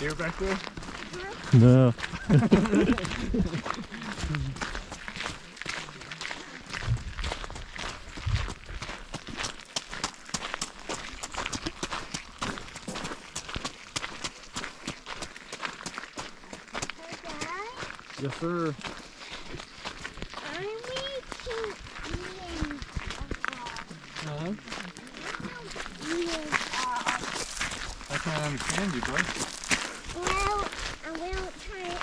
Deer back there? No. Yes, sir. Huh? I can't understand you, boy. Well, I will try and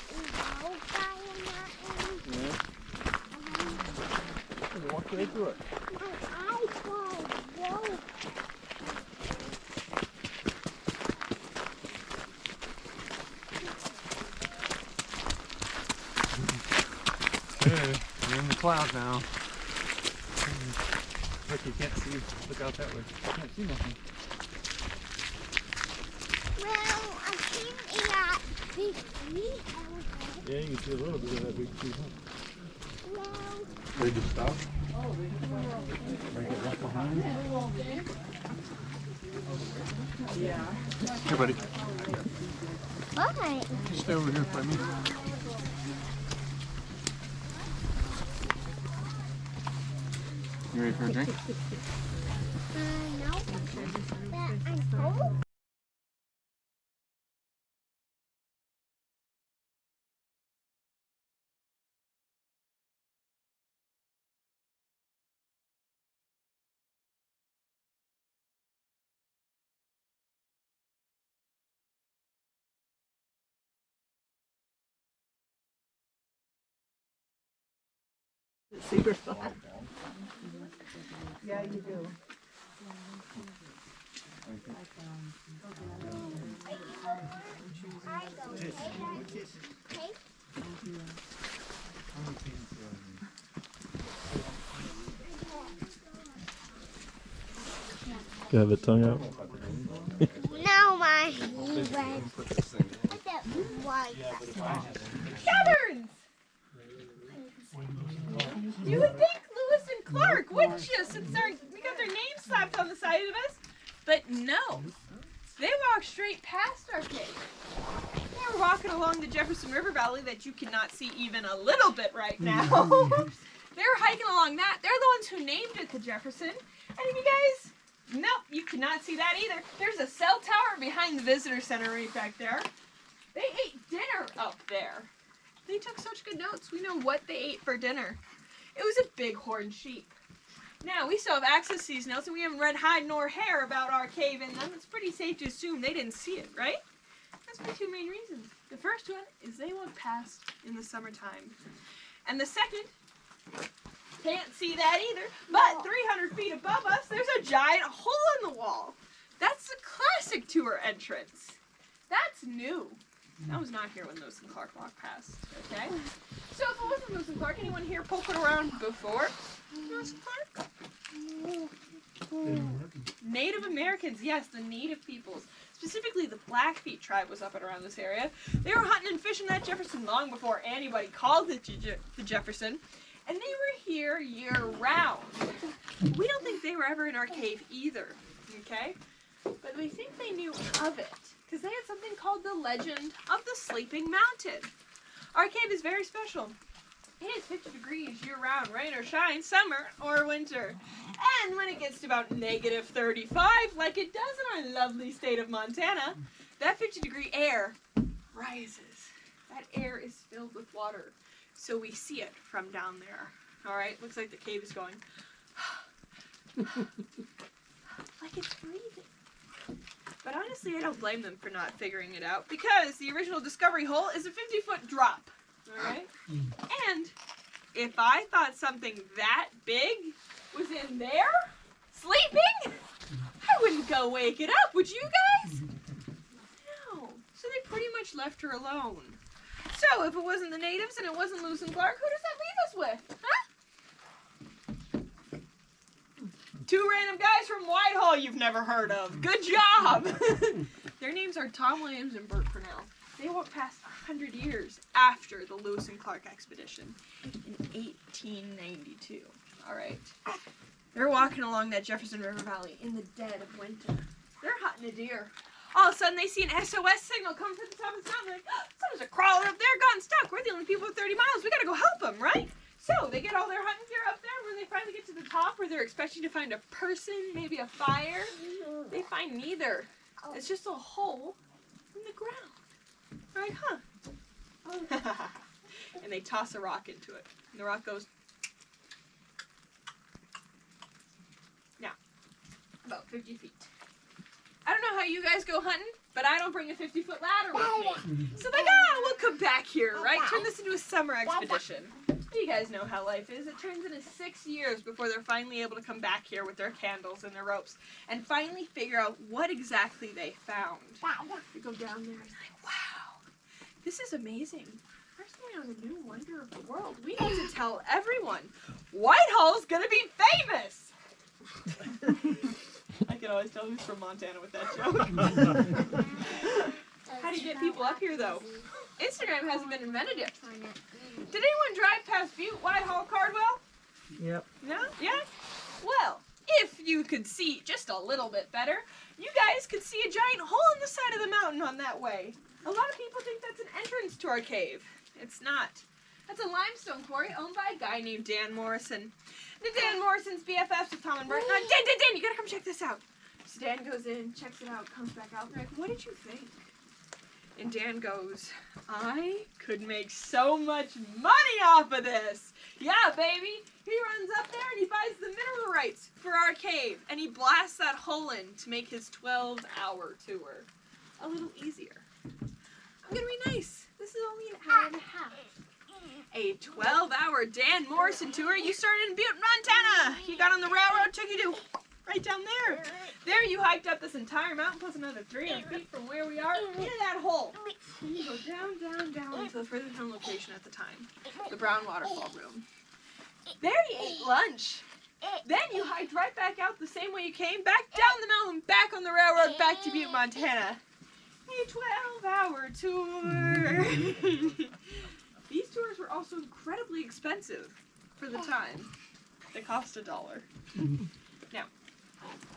go by nothing. Yeah. Walk right through it. My eyes won't go. Hey, you're in the cloud now. Look, you can't see. Look out that way. You can't see nothing. Well, I think it got big tree out there. Yeah, you can see a little bit of that big tree, huh? Well, They just stop? Oh, they just stop. Left behind? Yeah. Here, buddy. what? Stay over here by me. You ready for a drink? No. But I'm cold. Super fun. Yeah, you do. You have a tongue out? Now my red. White. Caverns! You would think Lewis and Clark, wouldn't you? Since we got their names slapped on the side of us. But no. They walked straight past our cave. They were walking along the Jefferson River Valley that you cannot see even a little bit right now. They were hiking along that. They're the ones who named it the Jefferson. And if you guys, nope, you cannot see that either. There's a cell tower behind the visitor center right back there. They ate dinner up there. They took such good notes. We know what they ate for dinner. It was a bighorn sheep. Now, we still have access to these notes, and we haven't read hide nor hair about our cave in them. It's pretty safe to assume they didn't see it, right? That's for two main reasons. The first one is they walked past in the summertime. And the second, can't see that either, but 300 feet above us, there's a giant hole in the wall. That's the classic tour entrance. That's new. That was not here when Lewis and Clark walked past, okay? So if it wasn't Lewis and Clark, anyone here poking around before Lewis and Clark? Native Americans, yes, the native peoples. Specifically, the Blackfeet tribe was up and around this area. They were hunting and fishing that Jefferson long before anybody called it the Jefferson. And they were here year-round. We don't think they were ever in our cave either, okay? But we think they knew of it, because they had something called the Legend of the Sleeping Mountain. Our cave is very special. It is 50 degrees year-round, rain or shine, summer or winter. And when it gets to about negative 35, like it does in our lovely state of Montana, that 50-degree air rises. That air is filled with water. So we see it from down there. All right, looks like the cave is going like it's breathing. But honestly, I don't blame them for not figuring it out, because the original discovery hole is a 50-foot drop. All right? And if I thought something that big was in there, sleeping, I wouldn't go wake it up, would you guys? No. So they pretty much left her alone. So if it wasn't the natives and it wasn't Lewis and Clark, who does that leave us with? Huh? Two random guys from Whitehall you've never heard of. Good job! Their names are Tom Williams and Bert Purnell. They walked past 100 years after the Lewis and Clark expedition in 1892. All right. They're walking along that Jefferson River Valley in the dead of winter. They're hunting a deer. All of a sudden they see an SOS signal come from the top of the mountain. Like, oh, someone's a crawler up there, gotten stuck. We're the only people with 30 miles. We gotta go help them, right? So they get all their hunting gear up there. When they finally get to the top where they're expecting to find a person, maybe a fire, they find neither. It's just a hole in the ground. Right, huh? And they toss a rock into it. And the rock goes. Now, about 50 feet. I don't know how you guys go hunting, but I don't bring a 50-foot ladder with me. So like, we'll come back here, right? Turn this into a summer expedition. You guys know how life is. It turns into 6 years before they're finally able to come back here with their candles and their ropes and finally figure out what exactly they found. They go down there and like, wow, this is amazing. We're going on a new wonder of the world. We need to tell everyone. Whitehall's gonna be famous. I can always tell who's from Montana with that joke. How do you get people up here though? Instagram hasn't been invented yet. Did anyone drive past Butte, Whitehall, Cardwell? Yep. No? Yeah? Well, if you could see just a little bit better, you guys could see a giant hole in the side of the mountain on that way. A lot of people think that's an entrance to our cave. It's not. That's a limestone quarry owned by a guy named Dan Morrison. The Dan Morrison's BFFs with Tom and Bert. Dan, you gotta come check this out. So Dan goes in, checks it out, comes back out. They're like, what did you think? And Dan goes, I could make so much money off of this. Yeah, baby. He runs up there and he buys the mineral rights for our cave. And he blasts that hole in to make his 12-hour tour a little easier. I'm going to be nice. This is only an hour and a half. A 12-hour Dan Morrison tour. You started in Butte, Montana. You got on the railroad, took you to right down there. There you hiked up this entire mountain plus another 300 feet from where we are into that hole. And you go down, down, down to the further down location at the time, the Brown Waterfall Room. There you ate lunch. Then you hiked right back out the same way you came, back down the mountain, back on the railroad, back to Butte, Montana. A 12-hour tour. These tours were also incredibly expensive for the time. They cost $1. Now,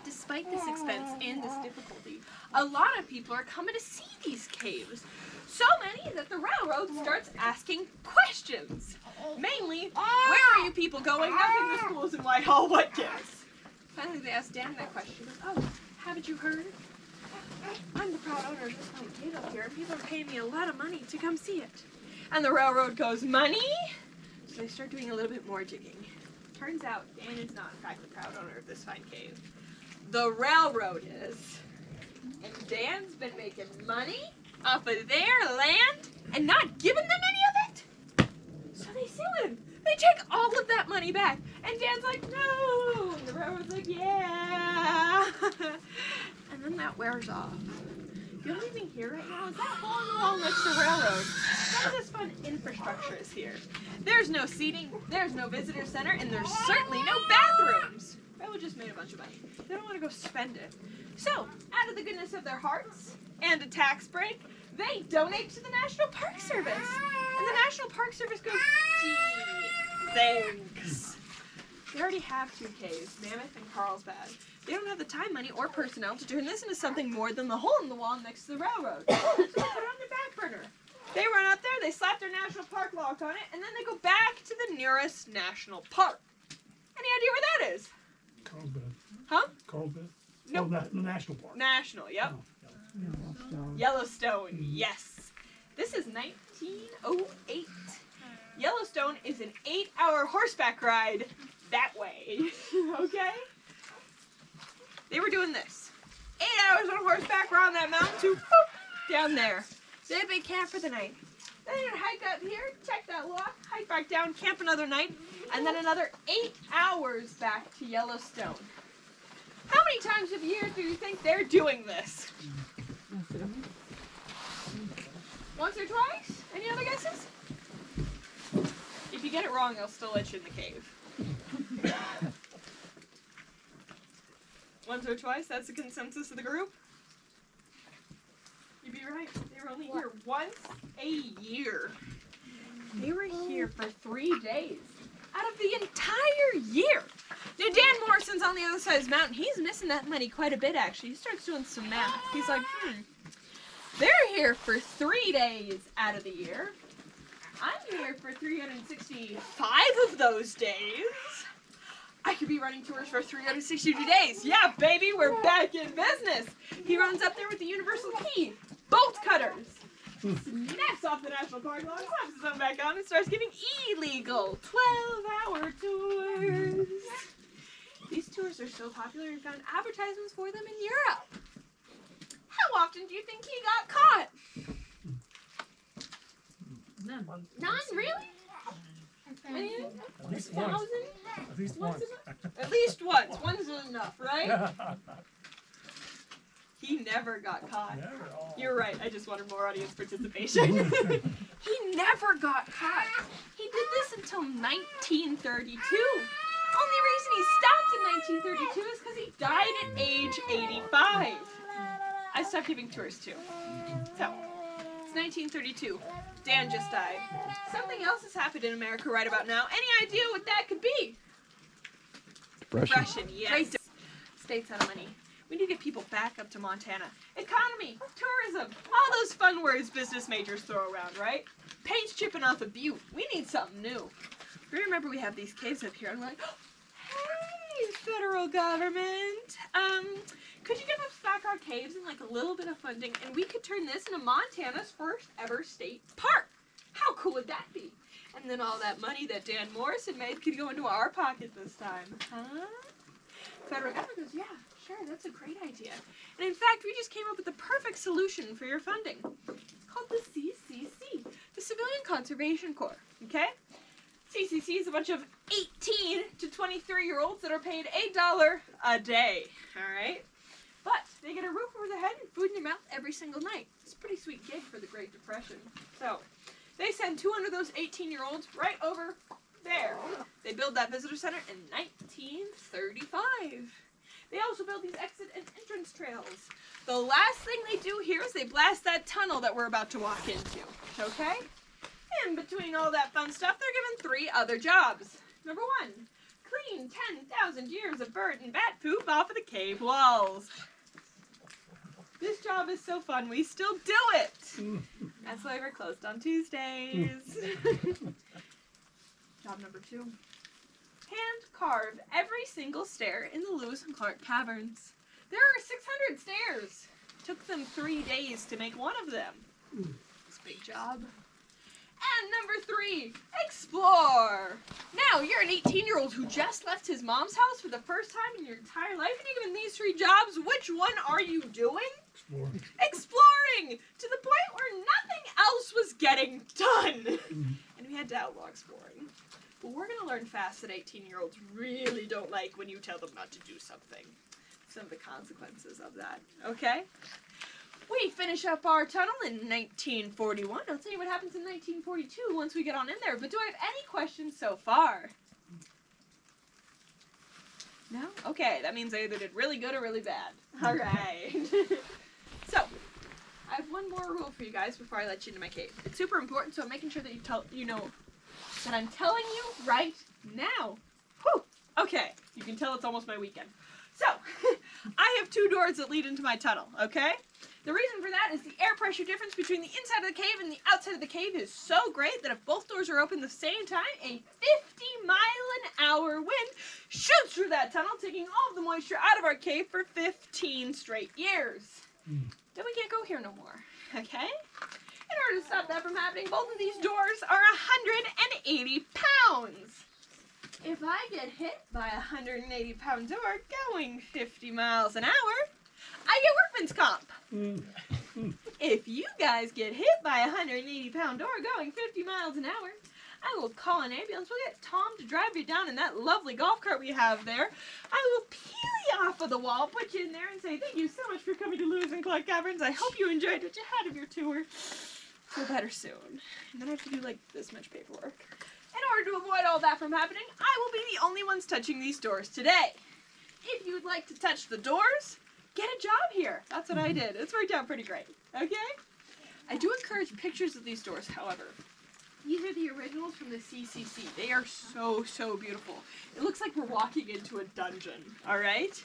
despite this expense and this difficulty, a lot of people are coming to see these caves. So many that the railroad starts asking questions. Mainly, where are you people going? Nothing to schools in Whitehall. What gives? Finally, they asked Dan that question. Oh, haven't you heard? I'm the proud owner of this fine cave up here, and people are paying me a lot of money to come see it. And the railroad goes, money? So they start doing a little bit more digging. Turns out Dan is not, in fact, the proud owner of this fine cave. The railroad is. And Dan's been making money off of their land and not giving them any of it. So they sue him. They take all of that money back. And Dan's like, no. And the railroad's like, yeah. And then that wears off. The only thing here right now is that hole in the wall next to the railroad. None of this fun infrastructure is here. There's no seating, there's no visitor center, and there's certainly no bathrooms. Railroad just made a bunch of money. They don't want to go spend it. So, out of the goodness of their hearts and a tax break, they donate to the National Park Service. And the National Park Service goes, gee, thanks. They already have 2 caves, Mammoth and Carlsbad. They don't have the time, money, or personnel to turn this into something more than the hole in the wall next to the railroad. So they put it on the back burner. They run out there, they slap their national park lock on it, and then they go back to the nearest national park. Any idea where that is? Carlsbad. Huh? Carlsbad? Nope. Oh, the national park. National, yep. Yellowstone, yes. This is 1908. Yellowstone is an 8-hour horseback ride that way. Okay? They were doing this. 8 hours on horseback around that mountain to down there. They had a big camp for the night. Then they'd hike up here, check that lock, hike back down, camp another night, and then another 8 hours back to Yellowstone. How many times a year do you think they're doing this? Once or twice? Any other guesses? If you get it wrong, they'll still let you in the cave. Once or twice, that's the consensus of the group? You'd be right. They were only here once a year. They were here for 3 days out of the entire year. Now, Dan Morrison's on the the other side of the mountain. He's missing that money quite a bit, actually. He starts doing some math. He's like, they're here for 3 days out of the year. I'm here for 365 of those days. I could be running tours for 362 days. Yeah, baby, we're back in business. He runs up there with the universal key, bolt cutters, snaps off the national park law, slaps his own back on, and starts giving illegal 12-hour tours. These tours are so popular, we found advertisements for them in Europe. How often do you think he got caught? None. None, really? At least once. At least once. At least once. One's enough, right? He never got caught. Never. Oh. You're right. I just wanted more audience participation. He never got caught. He did this until 1932. Only reason he stopped in 1932 is because he died at age 85. I stopped giving tours too. So, it's 1932. Dan just died. Something else has happened in America right about now. Any idea what that could be? Depression, yes. State's out of money. We need to get people back up to Montana. Economy, tourism, all those fun words business majors throw around, right? Paint's chipping off a butte. We need something new. We remember we have these caves up here, and we're like, oh, hey, federal government. Could you give us back our caves and like a little bit of funding, and we could turn this into Montana's first ever state park? How cool would that be? And then all that money that Dan Morrison made could go into our pocket this time, huh? Federal government goes, yeah, sure, that's a great idea. And in fact, we just came up with the perfect solution for your funding. It's called the CCC, the Civilian Conservation Corps, okay? CCC is a bunch of 18 to 23-year-olds that are paid $1 a day, all right? But they get a roof over their head and food in their mouth every single night. It's a pretty sweet gig for the Great Depression. So they send 200 of those 18-year-olds right over there. They build that visitor center in 1935. They also build these exit and entrance trails. The last thing they do here is they blast that tunnel that we're about to walk into, okay? In between all that fun stuff, they're given 3 other jobs. Number 1, clean 10,000 years of bird and bat poop off of the cave walls. This job is so fun, we still do it. That's why we're closed on Tuesdays. Job number 2. Hand carve every single stair in the Lewis and Clark Caverns. There are 600 stairs. It took them 3 days to make one of them. It's a big job. And number 3, explore. Now, you're an 18-year-old who just left his mom's house for the first time in your entire life, and you're given these 3 jobs. Which one are you doing? Exploring. Exploring! To the point where nothing else was getting done. And we had to outlaw exploring. But we're going to learn fast that 18-year-olds really don't like when you tell them not to do something. Some of the consequences of that, okay? We finish up our tunnel in 1941. I'll tell you what happens in 1942 once we get on in there. But do I have any questions so far? No? Okay, that means I either did really good or really bad. All right. So, I have one more rule for you guys before I let you into my cave. It's super important, so I'm making sure that you know that I'm telling you right now. Whew. Okay, you can tell it's almost my weekend. So, I have 2 doors that lead into my tunnel, okay? The reason for that is the air pressure difference between the inside of the cave and the outside of the cave is so great that if both doors are open at the same time, a 50-mile-an-hour wind shoots through that tunnel, taking all of the moisture out of our cave for 15 straight years. Then we can't go here no more, okay? In order to stop that from happening, both of these doors are 180 pounds. If I get hit by a 180-pound door going 50 miles an hour, I get workman's comp. If you guys get hit by a 180-pound door going 50 miles an hour, I will call an ambulance. We'll get Tom to drive you down in that lovely golf cart we have there. I will peel you off of the wall, put you in there, and say, thank you so much for coming to Lewis and Clark Caverns. I hope you enjoyed what you had of your tour. Feel better soon. And then I have to do, like, this much paperwork. In order to avoid all that from happening, I will be the only ones touching these doors today. If you would like to touch the doors, get a job here. That's what I did. It's worked out pretty great. Okay? I do encourage pictures of these doors, however. These are the originals from the CCC. They are so, so beautiful. It looks like we're walking into a dungeon, all right?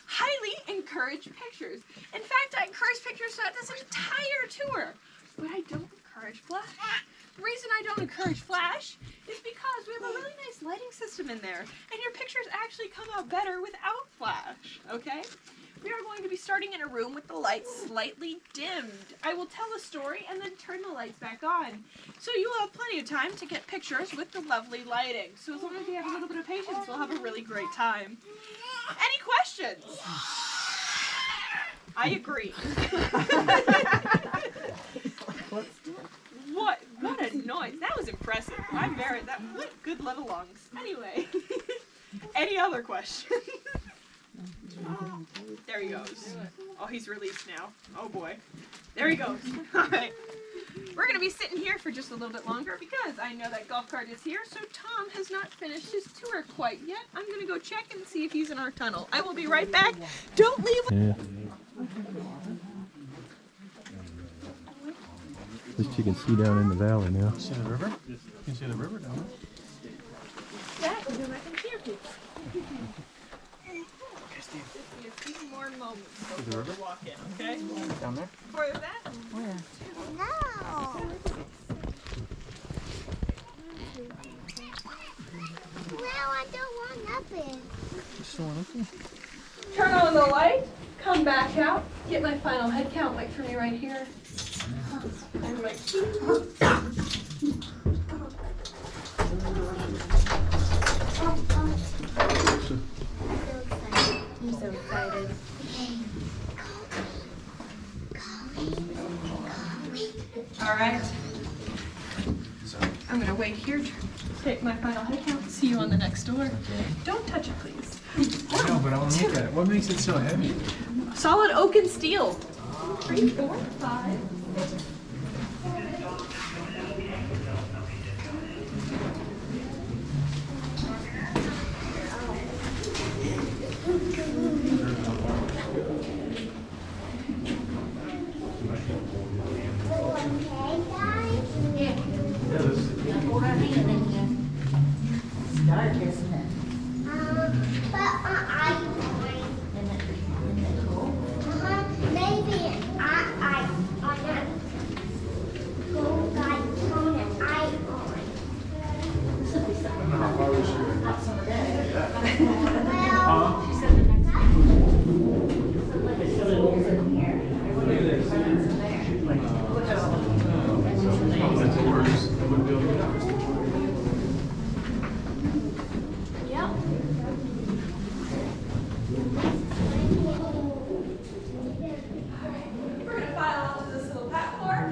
Highly encourage pictures. In fact, I encourage pictures throughout this entire tour, but I don't encourage flash. The reason I don't encourage flash is because we have a really nice lighting system in there, and your pictures actually come out better without flash, okay? We are going to be starting in a room with the lights slightly dimmed. I will tell a story and then turn the lights back on. So you will have plenty of time to get pictures with the lovely lighting. So as long as you have a little bit of patience, we'll have a really great time. Any questions? I agree. What a noise. That was impressive. I'm very, what good let-alongs. Anyway, any other questions? There he goes. Oh, he's released now. Oh boy. There he goes. All right. We're going to be sitting here for just a little bit longer because I know that golf cart is here, so Tom has not finished his tour quite yet. I'm going to go check and see if he's in our tunnel. I will be right back. Don't leave. Yeah. At least you can see down in the valley now. See the river? You can see the river down there. That is when I can hear people. Just a few more moments before we walk in, okay? Down there? For that, No. Well, I don't want nothing. Just one up there? turn on the light, come back out, get my final head count. Wait for me right here. And my I'm so excited. All right. I'm gonna wait here, take my final head count. See you on the next door. Don't touch it, please. No, but I want to look at it. What makes it so heavy? Solid oak and steel. 3, 4, 5. Dark, isn't it? But I maybe I go guy turn it I on. Well, she said the next Yep. We're going to file onto this little platform.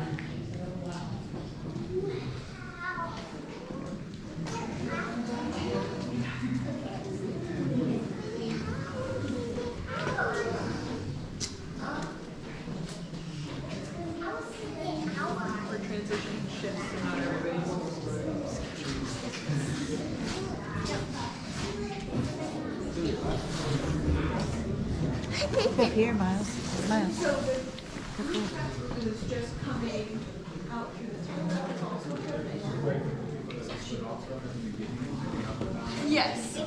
For transition shifts and not everybody's. Up here, Miles. Miles. So this is just coming out through this window. Yes.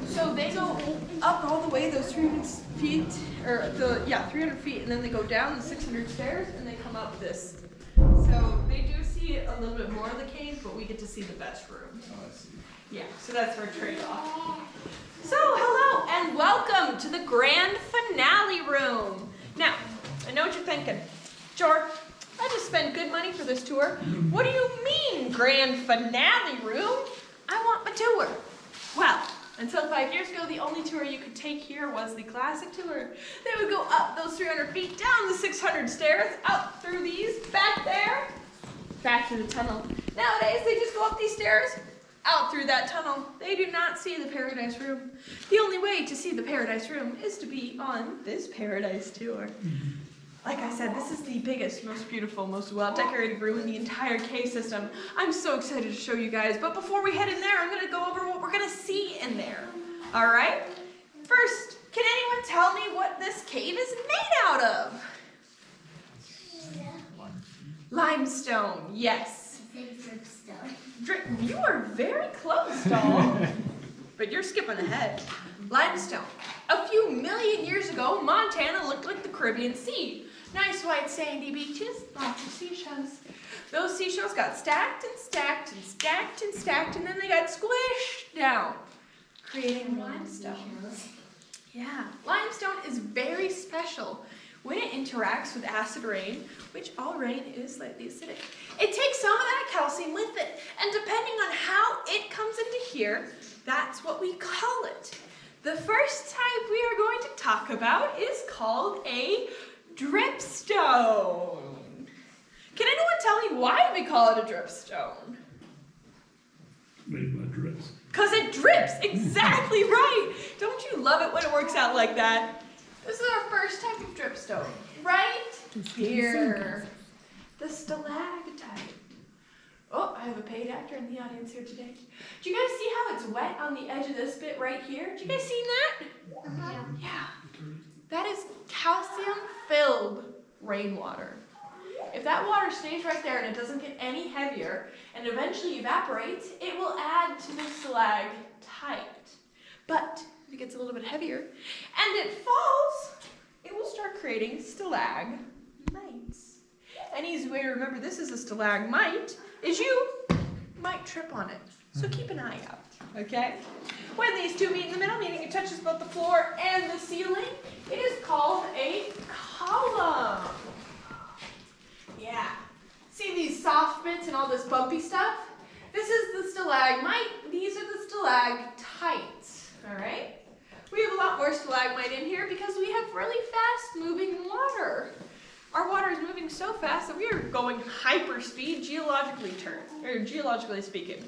So they go up all the way those 300 feet, or 300 feet, and then they go down the 600 stairs, and they come up this. So they do see a little bit more of the cave, but we get to see the best room. Oh, I see. Yeah, so that's our trade-off. So, hello and welcome to the grand finale room. Now, I know what you're thinking. George, I just spent good money for this tour. What do you mean, grand finale room? I want my tour. Well, until 5 years ago, the only tour you could take here was the classic tour. They would go up those 300 feet, down the 600 stairs, out through these, back there, back through the tunnel. Nowadays, they just go up these stairs, out through that tunnel. They do not see the Paradise Room. The only way to see the Paradise Room is to be on this Paradise tour. Like I said, this is the biggest, most beautiful, most well-decorated room in the entire cave system. I'm so excited to show you guys, but before we head in there, I'm gonna go over what we're gonna see in there. All right? First, can anyone tell me what this cave is made out of? Limestone, yes. You are very close, doll. But you're skipping ahead. Limestone. A few million years ago, Montana looked like the Caribbean Sea. Nice white sandy beaches, lots of seashells. Those seashells got stacked and stacked and stacked and stacked, and then they got squished down, creating limestone. Yeah, limestone is very special when it interacts with acid rain, which all rain is slightly acidic. It takes some of that calcium with it, and depending on how it comes into here, that's what we call it. The first type we are going to talk about is called a dripstone. Can anyone tell me why we call it a dripstone? Made by drips. Because it drips, exactly right. Don't you love it when it works out like that? This is our first type of dripstone, right here. The stalactite. Oh, I have a paid actor in the audience here today. Do you guys see how it's wet on the edge of this bit right here? Do you guys see that? Yeah. That is calcium-filled rainwater. If that water stays right there and it doesn't get any heavier and eventually evaporates, it will add to the stalactite. But if it gets a little bit heavier and it falls, it will start creating stalagmites. An easy way to remember this is a stalagmite is you might trip on it. So keep an eye out, okay? When these two meet in the middle, meaning it touches both the floor and the ceiling, it is called a column. Yeah. See these soft bits and all this bumpy stuff? This is the stalagmite. These are the stalactites. All right? We have a lot more stalagmite in here because we have really fast-moving water. Our water is moving so fast that we are going hyperspeed geologically speaking.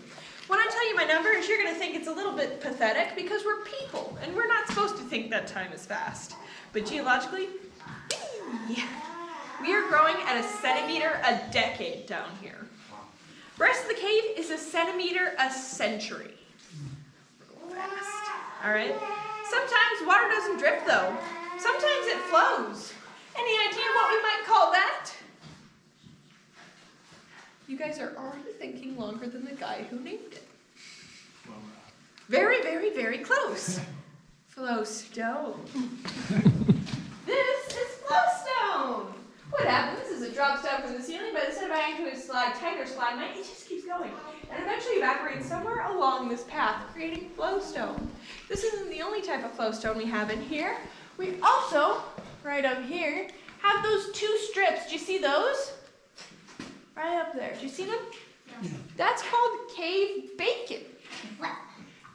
When I tell you my numbers, you're going to think it's a little bit pathetic because we're people and we're not supposed to think that time is fast. But geologically, we are growing at a centimeter a decade down here. The rest of the cave is a centimeter a century. Fast. All right? Sometimes water doesn't drip though. Sometimes it flows. Any idea what we might call that? You guys are already thinking longer than the guy who named it. Very, very, very close. Flowstone. This is flowstone. What happens is it drops down from the ceiling, but instead of adding to a stalactite or stalagmite, it just keeps going. And eventually evaporates somewhere along this path, creating flowstone. This isn't the only type of flowstone we have in here. We also, right up here, have those two strips. Do you see those? Right up there. Do you see them? Yeah. That's called cave bacon. What?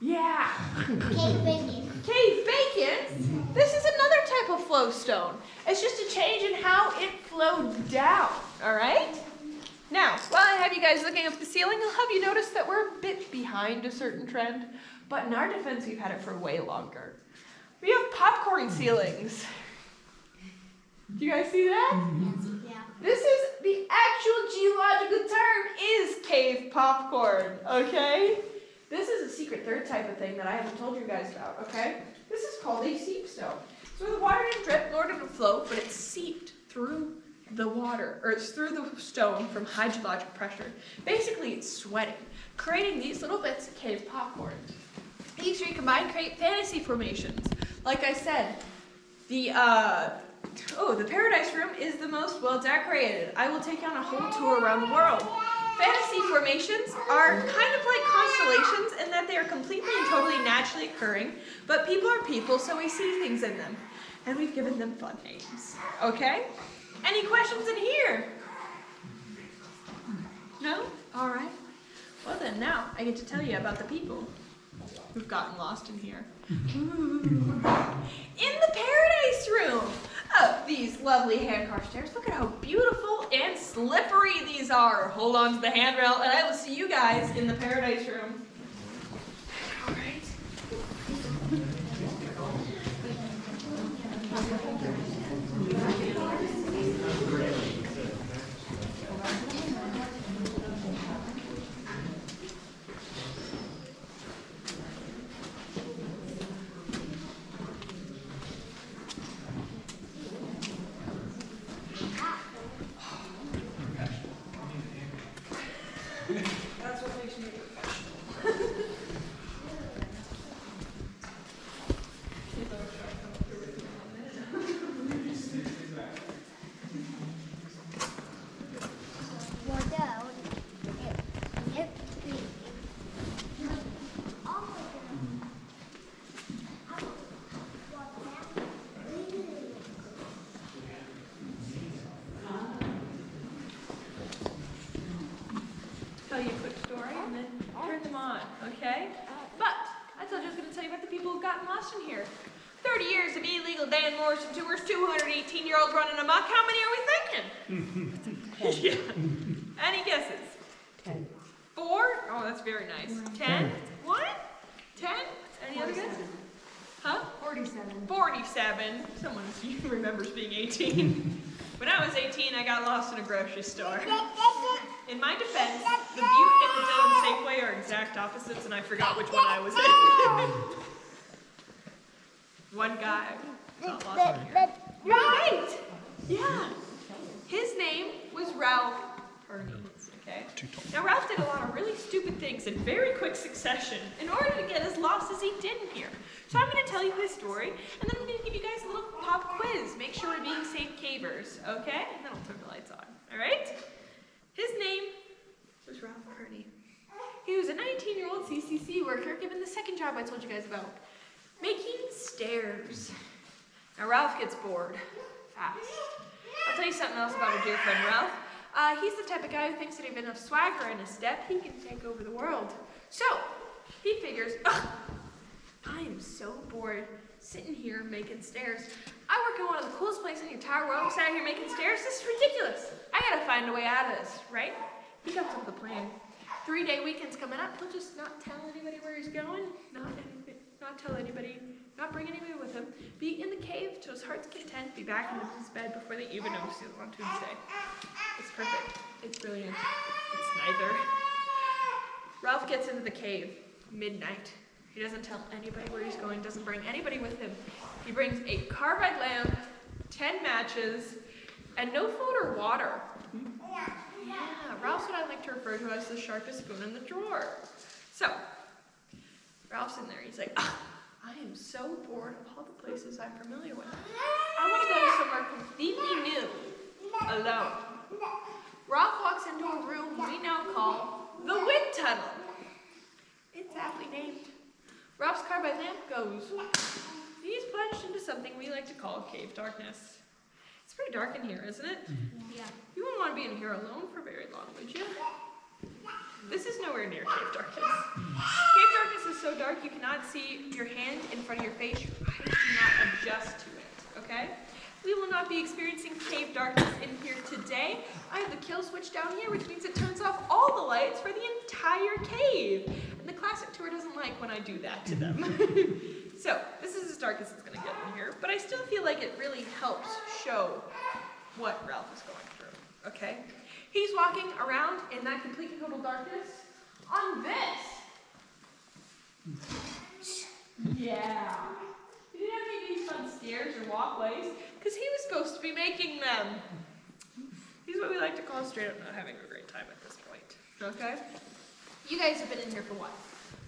Yeah. Cave bacon. Cave bacon? This is another type of flowstone. It's just a change in how it flowed down, all right? Now, while I have you guys looking up the ceiling, I'll have you notice that we're a bit behind a certain trend, but in our defense, we've had it for way longer. We have popcorn ceilings. Do you guys see that? Yeah. This is the actual geological term is cave popcorn, okay? This is a secret third type of thing that I haven't told you guys about, okay? This is called a seepstone. So the water didn't drip nor did it flow, but it seeped through the water, or it's through the stone from high geologic pressure. Basically, it's sweating, creating these little bits of cave popcorn. These three combined create fantasy formations. Like I said, the Paradise Room is the most well decorated. I will take you on a whole tour around the world. Fantasy formations are kind of like constellations in that they are completely and totally naturally occurring, but people are people, so we see things in them. And we've given them fun names. Okay? Any questions in here? No? All right. Well then, now I get to tell you about the people who've gotten lost in here. Ooh. In the Paradise Room! Up these lovely hand-carved stairs. Look at how beautiful and slippery these are. Hold on to the handrail, and I will see you guys in the Paradise Room. All right. That's what makes me lost in here. 30 years of illegal Dan Morrison tours, 218-year-olds running amok. How many are we thinking? Yeah. Any guesses? 10. 4? Oh, that's very nice. 10? What? 10? Any other guesses? Huh? 47. 47. Someone remembers being 18. When I was 18, I got lost in a grocery store. In my defense, the Butte and the Dillon Safeway are exact opposites, and I forgot which one I was in. One guy got lost in here. Right! Yeah. His name was Ralph Purney. Okay? Now, Ralph did a lot of really stupid things in very quick succession in order to get as lost as he did in here. So I'm going to tell you his story, and then I'm going to give you guys a little pop quiz. Make sure we're being safe cavers, okay? And then I'll turn the lights on, all right? His name was Ralph Purney. He was a 19-year-old CCC worker given the second job I told you guys about, making stairs. Now, Ralph gets bored fast. I'll tell you something else about our dear friend Ralph. He's the type of guy who thinks that if enough swagger in his step, he can take over the world. So, he figures, I am so bored sitting here making stairs. I work in one of the coolest places in the entire world. I'm sat here making stairs. This is ridiculous. I gotta find a way out of this, right? He comes up with a plan. 3-day weekend's coming up. He'll just not tell anybody where he's going. Not tell anybody. Not bring anybody with him. Be in the cave to his heart's content. Be back in his bed before they even notice he's on Tuesday. It's perfect. It's brilliant. It's neither. Ralph gets into the cave. Midnight. He doesn't tell anybody where he's going, doesn't bring anybody with him. He brings a carbide lamp, 10 matches, and no food or water. Yeah, Ralph's what I like to refer to as the sharpest spoon in the drawer. So, Ralph's in there, he's like, I am so bored of all the places I'm familiar with. I want to go somewhere completely new, alone. Ralph walks into a room we now call the Wind Tunnel. It's aptly named. Ralph's carbide lamp goes. He's plunged into something we like to call cave darkness. It's pretty dark in here, isn't it? Yeah. You wouldn't want to be in here alone for very long, would you? This is nowhere near cave darkness. Cave darkness is so dark you cannot see your hand in front of your face. Your eyes do not adjust to it, okay? We will not be experiencing cave darkness in here today. I have the kill switch down here, which means it turns off all the lights for the entire cave. And the classic tour doesn't like when I do that to them. So, this is as dark as it's going to get in here, but I still feel like it really helps show what Ralph is going through, okay? He's walking around in that complete and total darkness on this. Yeah. He didn't have any of these fun stairs or walkways, because he was supposed to be making them. He's what we like to call straight up not having a great time at this point, okay? You guys have been in here for what,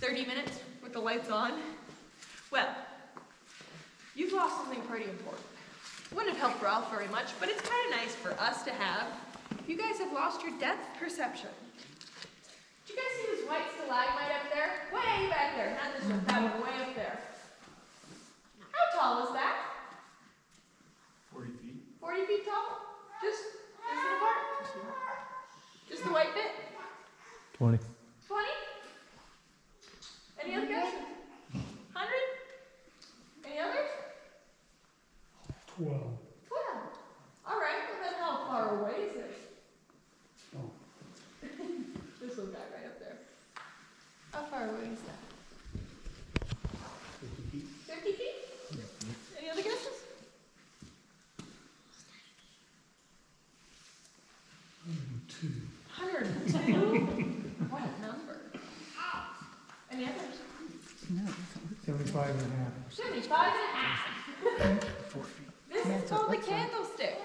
30 minutes with the lights on? Well, you've lost something pretty important. Wouldn't have helped Ralph very much, but it's kind of nice for us to have. You guys have lost your depth perception. Did you guys see this white stalagmite up there? Way back there, not this one, that one, way up there. How tall is that? 40 feet. 40 feet tall? Just this little part? Just the white bit? 20. 20? Any other guesses? 100? Any others? 12. 12. All right, well then how far away is it? Oh. This little guy right up there. How far away is that? 50 feet. 50 feet? Any other guesses? 102. 102? What a number. Any others? 75 and a half. 75 and a half. This is called the candlestick.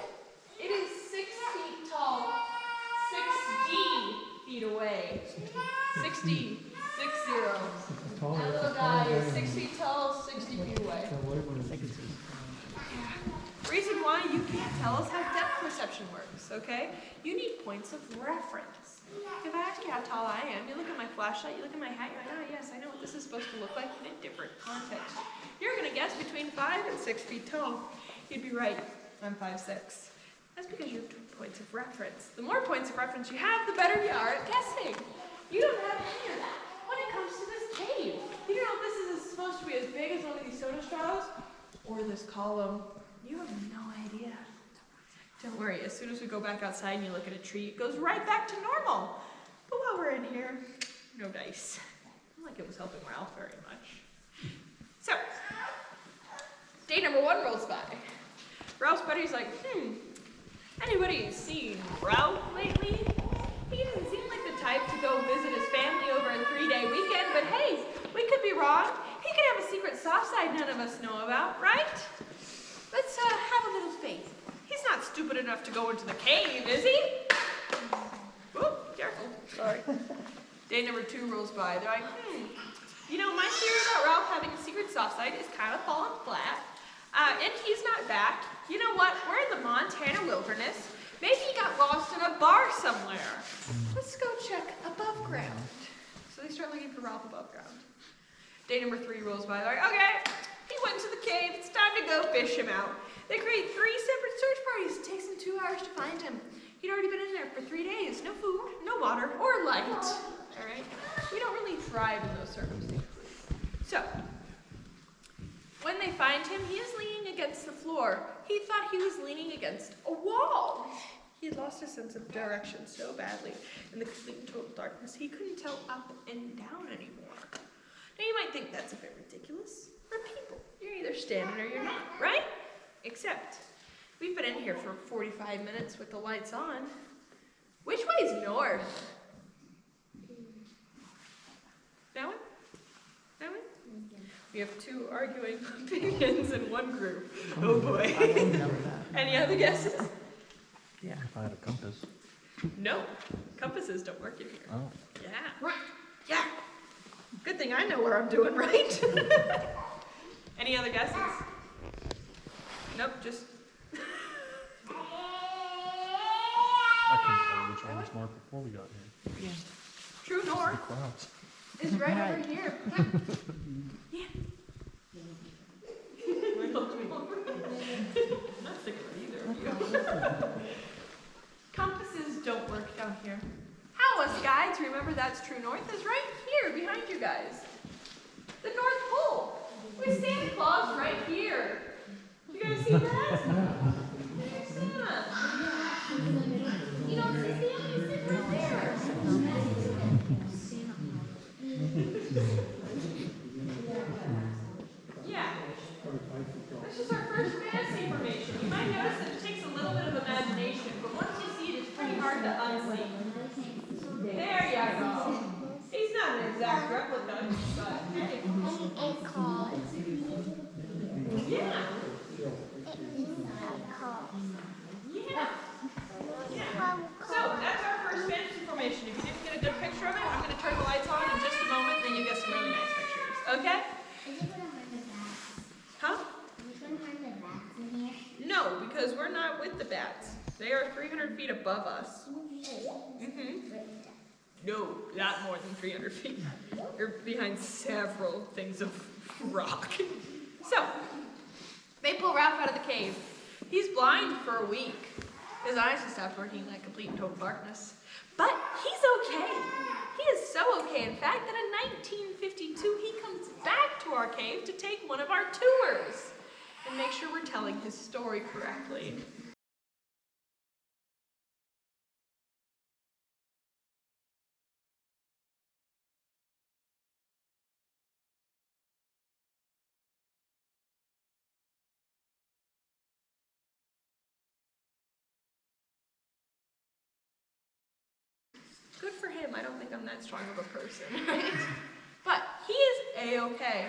It is 6 feet tall, 60 feet away. 60, 60. That little guy is 6 feet tall, 60 feet away. Reason why you can't tell us how depth perception works, okay? You need points of reference. If I ask you how tall I am, you look at my flashlight, you look at my hat, you're like, oh yes, I know what this is supposed to look like in a different context. You're gonna guess between 5 and 6 feet tall. You'd be right, I'm 5'6". That's because you have 2 points of reference. The more points of reference you have, the better you are at guessing. You don't have any of that when it comes to this cave. You don't know if this is as supposed to be as big as one of these soda straws or this column. You have no idea. Don't worry, as soon as we go back outside and you look at a tree, it goes right back to normal. But while we're in here, no dice. Not like it was helping Ralph very much. So, day number 1 rolls by. Ralph's buddy's like, anybody seen Ralph lately? He doesn't seem like the type to go visit his family over a 3-day weekend, but hey, we could be wrong. He could have a secret soft side none of us know about, right? Let's have a little faith. He's not stupid enough to go into the cave, is he? Oh, careful. Sorry. Day number 2 rolls by. They're like, you know, my theory about Ralph having a secret soft side is kind of falling flat. And he's not back. You know what? We're in the Montana wilderness. Maybe he got lost in a bar somewhere. Let's go check above ground. So they start looking for Ralph above ground. Day number 3 rolls by. They're like, okay, he went to the cave. It's time to go fish him out. They create 3 separate search parties. It takes them 2 hours to find him. He'd already been in there for 3 days. No food, no water, or light. All right? We don't really thrive in those circumstances. So, when they find him, he is leaning against the floor. He thought he was leaning against a wall. He had lost his sense of direction so badly in the complete and total darkness, he couldn't tell up and down anymore. Now, you might think that's a bit ridiculous. We're people. You're either standing or you're not, right? Except, we've been in here for 45 minutes with the lights on. Which way's north? That one? That one? We have 2 arguing opinions in one group. Oh boy. Any other guesses? Yeah. If I had a compass. No. Compasses don't work in here. Oh. Yeah. Yeah. Good thing I know where I'm doing, right? Any other guesses? Nope, just... I couldn't tell which one was north before we got here. Yeah. True north The clouds. is right over here. Yeah. Not sick of either of you. Compasses don't work down here. How us guides remember that's true north is right here behind you guys. The North Pole. With Santa Claus right here. You guys see that? There's Santa. You don't see Santa, he's sitting right there. Yeah. This is our first fantasy formation. You might notice that it takes a little bit of imagination, but once you see it, it's pretty hard to unsee. There you go. He's not an exact replica, but hey. A call. Yeah. Yeah. Yeah. So that's our first fantasy formation. If you didn't get a good picture of it, I'm going to turn the lights on in just a moment, then you get some really nice pictures. Okay? Huh? No, because we're not with the bats. They are 300 feet above us. No, not more than 300 feet. You're behind several things of rock. So, they pull Ralph out of the cave. He's blind for a week. His eyes have stopped working like complete and total darkness. But he's okay. He is so okay, in fact, that in 1952, he comes back to our cave to take one of our tours and make sure we're telling his story correctly. Good for him. I don't think I'm that strong of a person, right? But he is A-okay.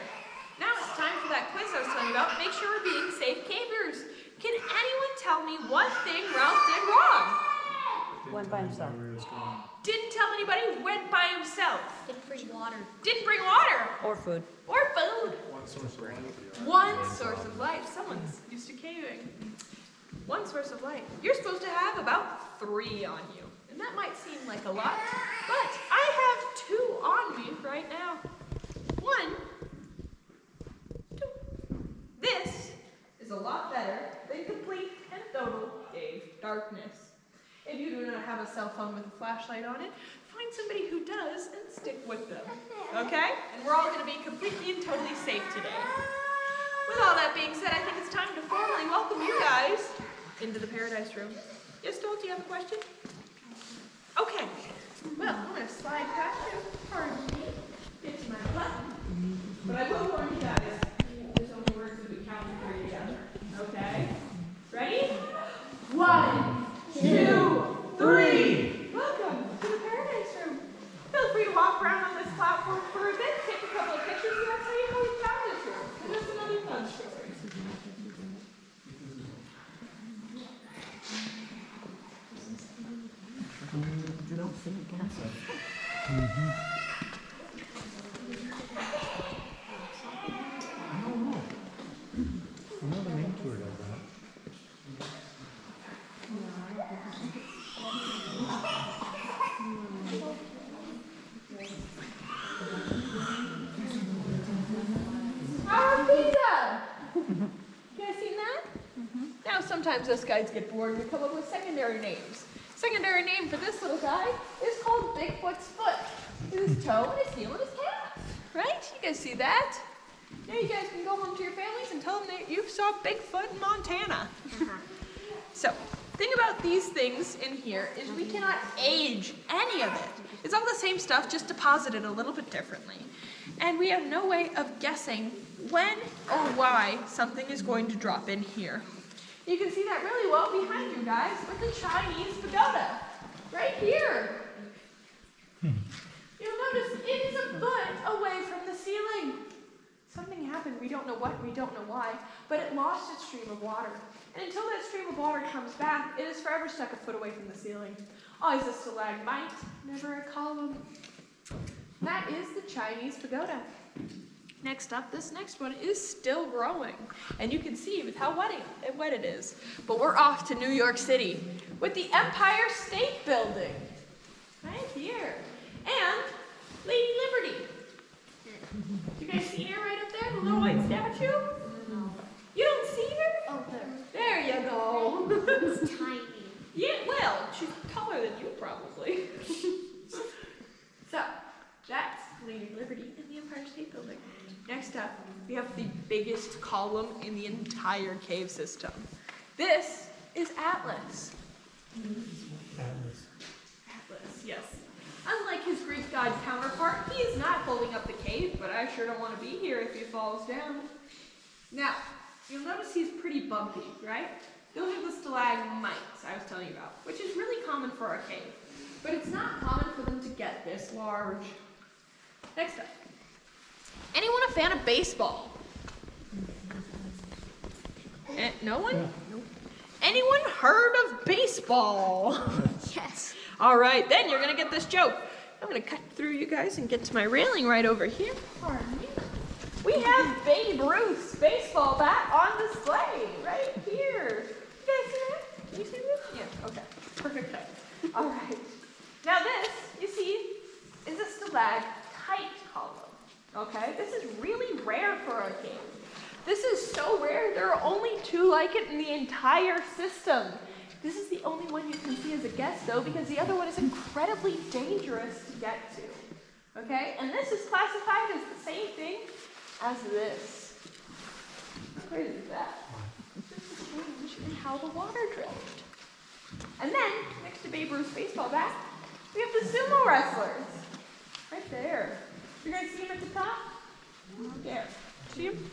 Now it's time for that quiz I was telling you about. Make sure we're being safe cavers. Can anyone tell me one thing Ralph did wrong? Went by himself. Didn't tell anybody, went by himself. Didn't bring water. Didn't bring water. Or food. Or food. One source of light. One source of light. Someone's used to caving. One source of light. You're supposed to have about 3 on you. And that might seem like a lot, but I have 2 on me right now. 1, 2. This is a lot better than complete and total cave darkness. If you do not have a cell phone with a flashlight on it, find find somebody who does and stick with them. Okay? And we're all going to be completely and totally safe today. With all that being said, I think it's time to formally welcome you guys into the Paradise Room. Yes, Doll, do you have a question? Okay. Well, I'm going to slide past you. Pardon me. Get to my button. But I will warn you guys, this only works if we count to 3 together. Okay? Ready? 1, 2, 3. Welcome to the Paradise Room. Feel free to walk around on this platform for a bit, take a couple of pictures, and I'll tell you how we found this room. And that's another fun story. I know the name to it of that. Our pizza! You guys seen that? Now sometimes us guys get bored and we come up with secondary names. Secondary name for this little guy is called Bigfoot's foot. His toe and his heel and his calf. Right? You guys see that? Now you guys can go home to your families and tell them that you saw Bigfoot in Montana. So, thing about these things in here is we cannot age any of it. It's all the same stuff, just deposited a little bit differently. And we have no way of guessing when or why something is going to drop in here. You can see that really well behind you guys with the Chinese pagoda, right here. You'll notice it is a foot away from the ceiling. Something happened, we don't know what, we don't know why, but it lost its stream of water. And until that stream of water comes back, it is forever stuck a foot away from the ceiling. Always a stalagmite, never a column. That is the Chinese pagoda. Next up, this next one is still growing. And you can see with how wet it is. But we're off to New York City with the Empire State Building. Right here. And Lady Liberty. You guys see her right up there, the little white statue? No. You don't see her? Oh, there. There you go. It's tiny. Yeah, well, she's taller than you probably. So, that's Lady Liberty and the Empire State Building. Next up, we have the biggest column in the entire cave system. This is Atlas. Atlas. Atlas, yes. Unlike his Greek god counterpart, he is not holding up the cave, but I sure don't want to be here if he falls down. Now, you'll notice he's pretty bumpy, right? Those are the stalagmites I was telling you about, which is really common for our cave. But it's not common for them to get this large. Next up. Anyone a fan of baseball? No one? Nope. Anyone heard of baseball? Yes. All right, then you're going to get this joke. I'm going to cut through you guys and get to my railing right over here. Pardon me. We have Babe Ruth's baseball bat on display right here. You guys see that? Can you see this? Yeah, okay. Perfect cut. All right. Now this, you see, is a stalagmite column. Okay? This is really rare for our cave. This is so rare, there are only 2 like it in the entire system. This is the only one you can see as a guest, though, because the other one is incredibly dangerous to get to. Okay? And this is classified as the same thing as this. How crazy is that? Just a change in how the water dripped. And then, next to Babe Ruth's baseball bat, we have the sumo wrestlers. Right there. You guys see him at the top? There. See him?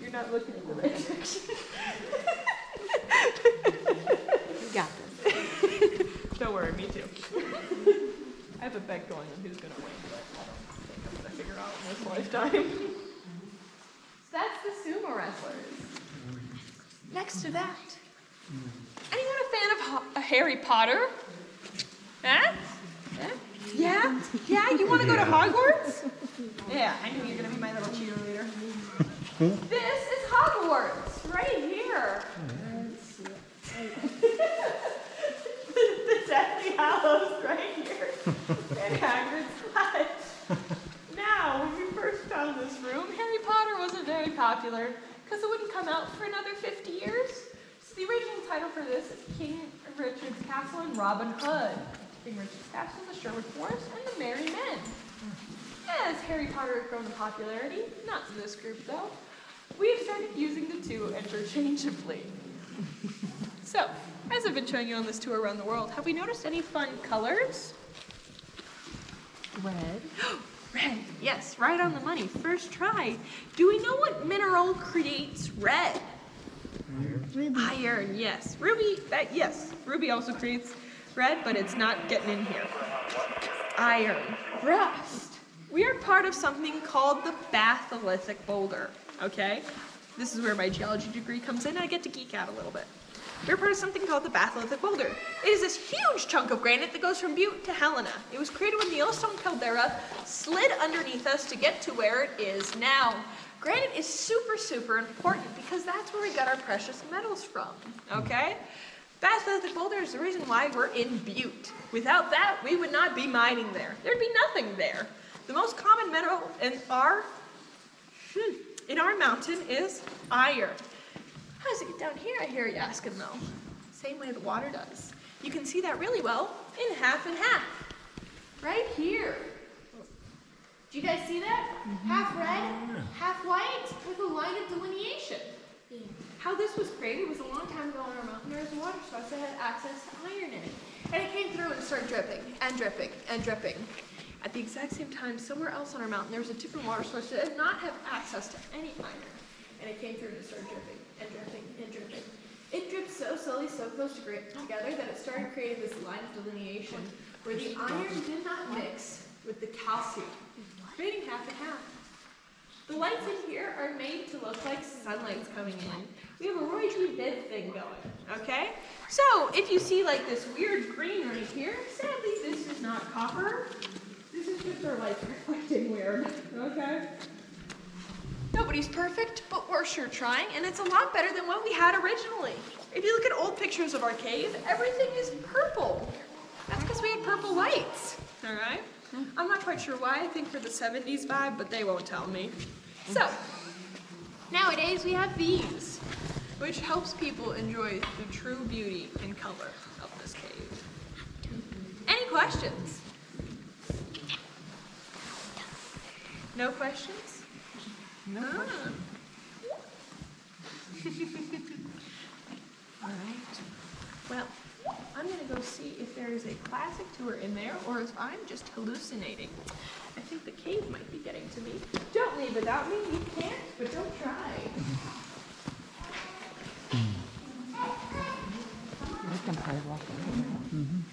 You're not looking in the right direction. You got this. Don't worry, me too. I have a bet going on who's going to win, but I don't think I'm going to figure out in this lifetime. So that's the sumo wrestlers. Next to that, anyone a fan of Harry Potter? Huh? Huh? Yeah? Yeah? You want to go to Hogwarts? Yeah, I knew you were going to be my little cheerleader. This is Hogwarts, right here. The Deathly Hallows, right here. And Hagrid's hut. Now, when we first found this room, Harry Potter wasn't very popular because it wouldn't come out for another 50 years. So the original title for this is King Richard's Castle and Robin Hood. being Richard's Castle, the Sherwood Forest, and the Merry Men. As Harry Potter has grown in popularity, not in this group though, we have started using the two interchangeably. So, as I've been showing you on this tour around the world, have we noticed any fun colors? Red. Red, yes, right on the money. First try. Do we know what mineral creates red? Ruby. Iron, yes. Ruby, yes. Ruby also creates red, but it's not getting in here. Iron. Rust. We are part of something called the batholithic boulder, okay? This is where my geology degree comes in. I get to geek out a little bit. We're part of something called the batholithic boulder. It is this huge chunk of granite that goes from Butte to Helena. It was created when the Yellowstone caldera slid underneath us to get to where it is now. Granite is super, super important because that's where we got our precious metals from, okay? Batholithic boulder is the reason why we're in Butte. Without that, we would not be mining there. There'd be nothing there. The most common mineral in our mountain is iron. How does it get down here, I hear you asking though? Same way the water does. You can see that really well in half and half. Right here. Do you guys see that? Half red, half white, with a line of delineation. Yeah. How this was created was a long time ago on our mountain. There was a water source that had access to iron in it. And it came through and started dripping and dripping and dripping. At the exact same time, somewhere else on our mountain, there was a different water source that did not have access to any iron. And it came through and it started dripping and dripping and dripping. It dripped so slowly, so close together that it started creating this line of delineation where the iron did not mix with the calcium, creating half and half. The lights in here are made to look like sunlight's coming in. We have a Roy G. Biv thing going, okay? So if you see like this weird green right here, sadly this is not copper. This is just our lights reflecting weird, okay? Nobody's perfect, but we're sure trying, and it's a lot better than what we had originally. If you look at old pictures of our cave, everything is purple. That's because we had purple lights, all right? I'm not quite sure why. I think for the 70s vibe, but they won't tell me. So, nowadays we have these, which helps people enjoy the true beauty and color of this cave. Any questions? No questions? No Ah. question. All right. Well, I'm gonna go see if there is a classic tour in there or if I'm just hallucinating. I think the cave might be getting to me. Don't leave without me. You can't, but don't try. We can probably walk around.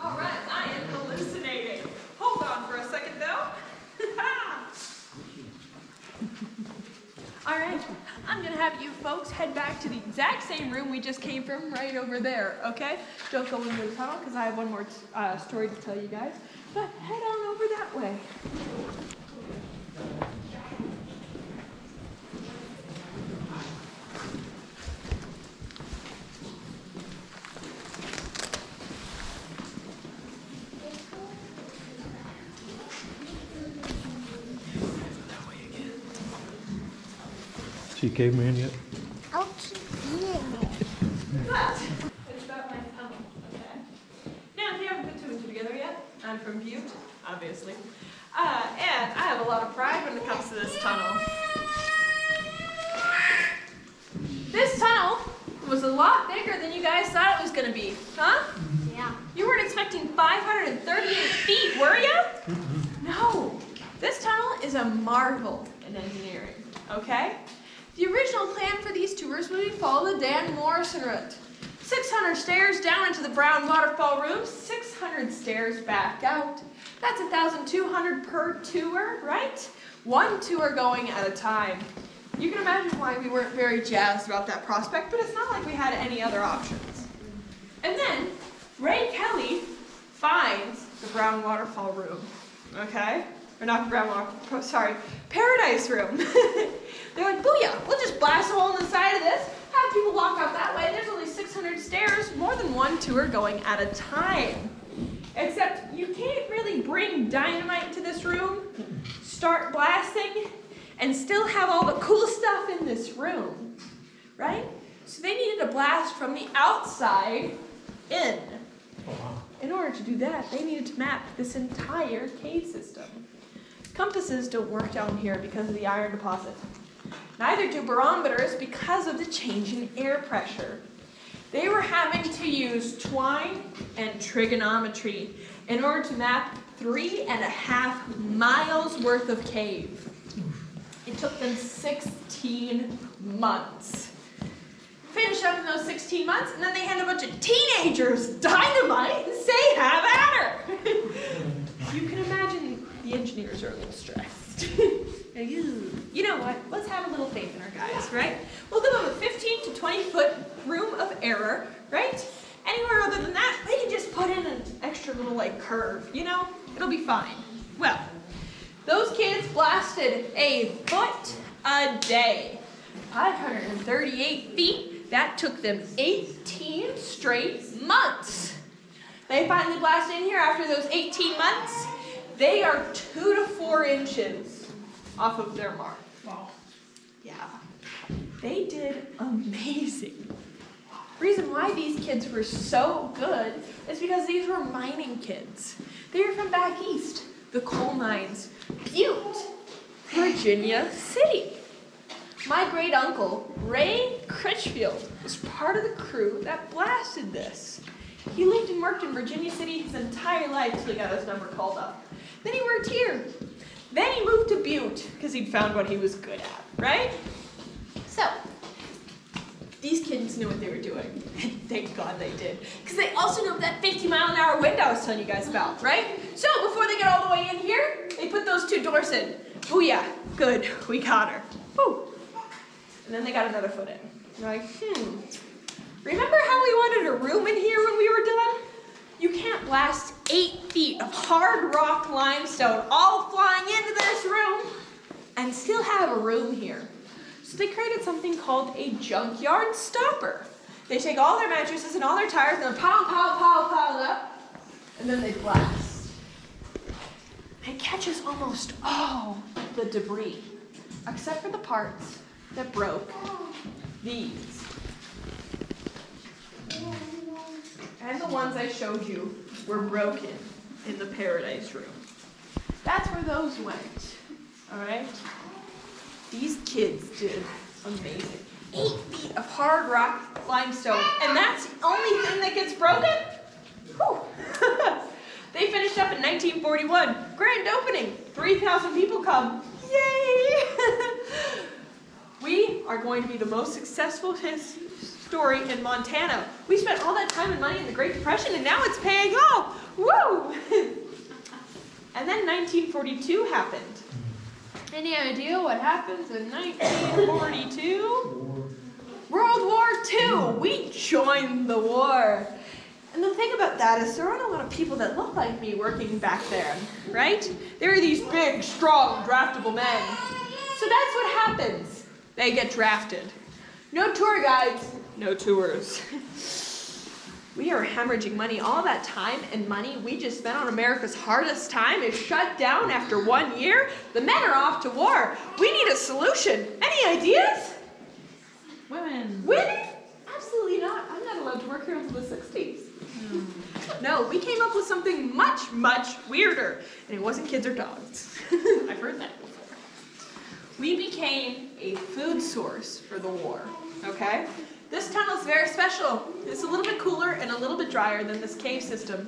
All right, I am hallucinating. Hold on for a second, though. All right, I'm gonna have you folks head back to the exact same room we just came from right over there, okay? Don't go into the tunnel because I have one more story to tell you guys, but head on over that way. See caveman yet? I'll keep eating it. But it's about my tunnel, okay? Now, if you haven't put two and two together yet, I'm from Butte, obviously. And I have a lot of pride when it comes to this tunnel. This tunnel was a lot bigger than you guys thought it was going to be, huh? Yeah. You weren't expecting 538 feet, were you? No. This tunnel is a marvel in engineering, okay? The original plan for these tours would be follow the Dan Morrison route. 600 stairs down into the brown waterfall room, 600 stairs back out. That's 1,200 per tour, right? One tour going at a time. You can imagine why we weren't very jazzed about that prospect, but it's not like we had any other options. And then Ray Kelly finds the brown waterfall room, okay? Or not the brown waterfall, sorry, Paradise room. They're like, booyah, we'll just blast a hole in the side of this, have people walk out that way. There's only 600 stairs, more than one tour going at a time. Except you can't really bring dynamite to this room, start blasting, and still have all the cool stuff in this room. right? So they needed a blast from the outside in. In order to do that, they needed to map this entire cave system. Compasses don't work down here because of the iron deposit. Neither do barometers because of the change in air pressure. They were having to use twine and trigonometry in order to map 3.5 miles worth of cave. It took them 16 months. Finished up in those 16 months, and then they had a bunch of teenagers dynamite and say, have at her. You can imagine the engineers are a little stressed. You know what? Let's have a little faith in our guys, right? We'll give them a 15 to 20 foot room of error, right? Anywhere other than that, they can just put in an extra little like curve, you know? It'll be fine. Well, those kids blasted a foot a day, 538 feet. That took them 18 straight months. They finally blasted in here after those 18 months. They are 2 to 4 inches off of their mark. Wow. Yeah, they did amazing. Reason why these kids were so good is because these were mining kids. They were from back east, the coal mines, Butte, Virginia City. My great uncle, Ray Critchfield, was part of the crew that blasted this. He lived and worked in Virginia City his entire life till he got his number called up. Then he worked here. Then he moved to Butte because he'd found what he was good at, right? So, these kids knew what they were doing. And thank God they did. Because they also knew that 50-mile-an-hour wind I was telling you guys about, right? So, before they get all the way in here, they put those 2 doors in. Booyah. Good. We got her. Woo. And then they got another foot in. They're like, remember how we wanted a room in here when we were done? You can't blast 8 feet of hard rock limestone all flying into this room and still have a room here. So they created something called a junkyard stopper. They take all their mattresses and all their tires and pile it up, and then they blast. It catches almost all the debris, except for the parts that broke these. And the ones I showed you were broken in the Paradise Room. That's where those went, all right? These kids did amazing. 8 feet of hard rock limestone, and that's the only thing that gets broken? Whew. They finished up in 1941. Grand opening, 3,000 people come. Yay! We are going to be the most successful story in Montana. We spent all that time and money in the Great Depression, and now it's paying off. Woo! And then 1942 happened. Any idea what happens in 1942? World War II. We joined the war. And the thing about that is there aren't a lot of people that look like me working back there, right? There are these big, strong, draftable men. So that's what happens. They get drafted. No tour guides, no tours. We are hemorrhaging money. All that time and money we just spent on America's hardest time is shut down after 1 year. The men are off to war. We need a solution. Any ideas? Women. Women? Absolutely not. I'm not allowed to work here until the 60s. No, we came up with something much, much weirder. And it wasn't kids or dogs. I've heard that before. We became a food source for the war, okay? This tunnel is very special. It's a little bit cooler and a little bit drier than this cave system.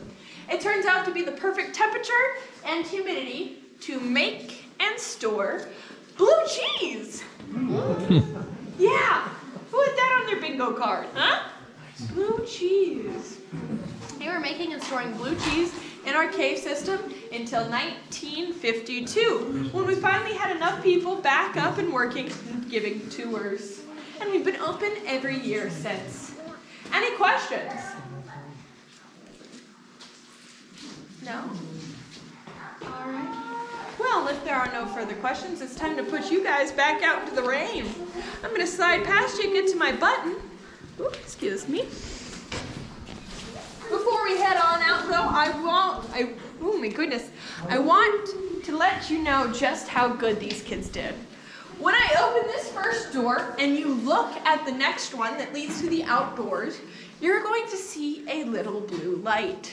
It turns out to be the perfect temperature and humidity to make and store blue cheese. Yeah, put that on their bingo card, huh? Blue cheese. They were making and storing blue cheese in our cave system until 1952, when we finally had enough people back up and working and giving tours. And we've been open every year since. Any questions? No? All right. Well, if there are no further questions, it's time to put you guys back out into the rain. I'm going to slide past you and get to my button. Ooh, excuse me. Before we head on out, though, oh my goodness, I want to let you know just how good these kids did. When I open this first door and you look at the next one that leads to the outdoors, you're going to see a little blue light.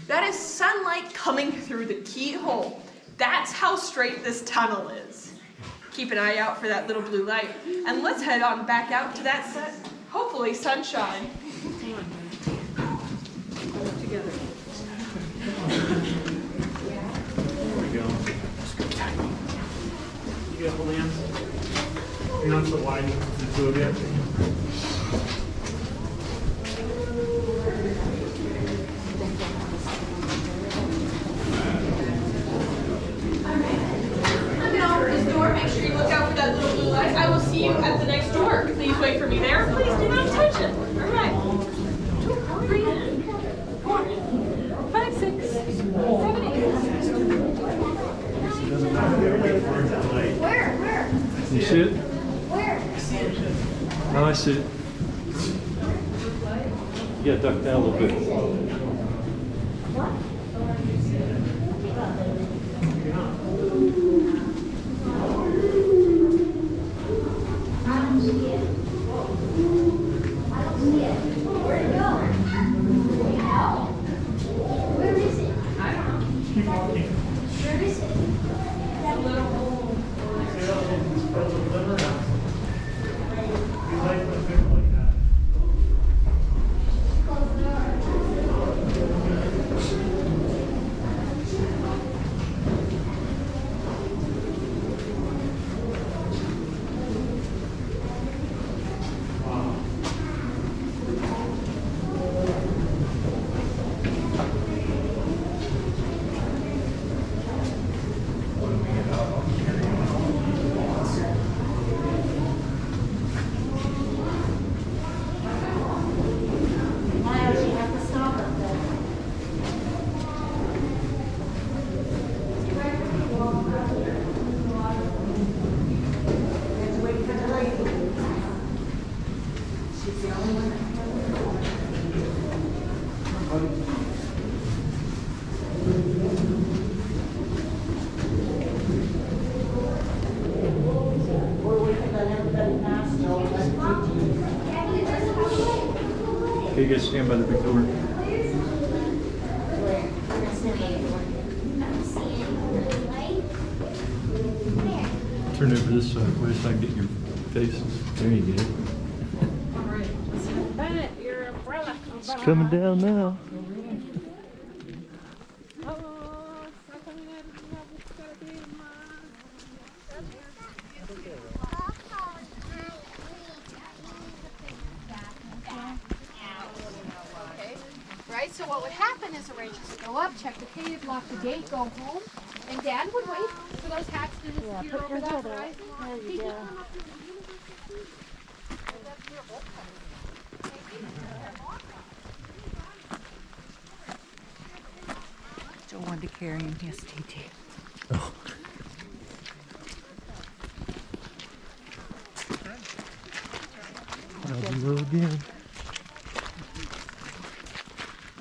That is sunlight coming through the keyhole. That's how straight this tunnel is. Keep an eye out for that little blue light. And let's head on back out to that hopefully sunshine. Together. There we go. You got the hands? You're not so wide, the two of you. Make sure you look out for that little blue light. I will see you at the next door. Please wait for me there. Please do not touch it. All right. 2, 3, 4, 5, 6, 7, 8. Where? You see it? Where? Now I see it. You gotta duck down a little bit. Okay, you guys stand by the big door. Turn over this way so I can get your face. There you go. It's coming down now. Right, so what would happen is the Rangers would go up, check the cave, lock the gate, go home, and Dad would wait for those hats to disappear over that horizon. There He you could go. come up to the university. And that's where both comes. Joe wanted to carry him. Yes, TT. Oh. I'll do it again.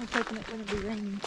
I'm taking it when it be raining.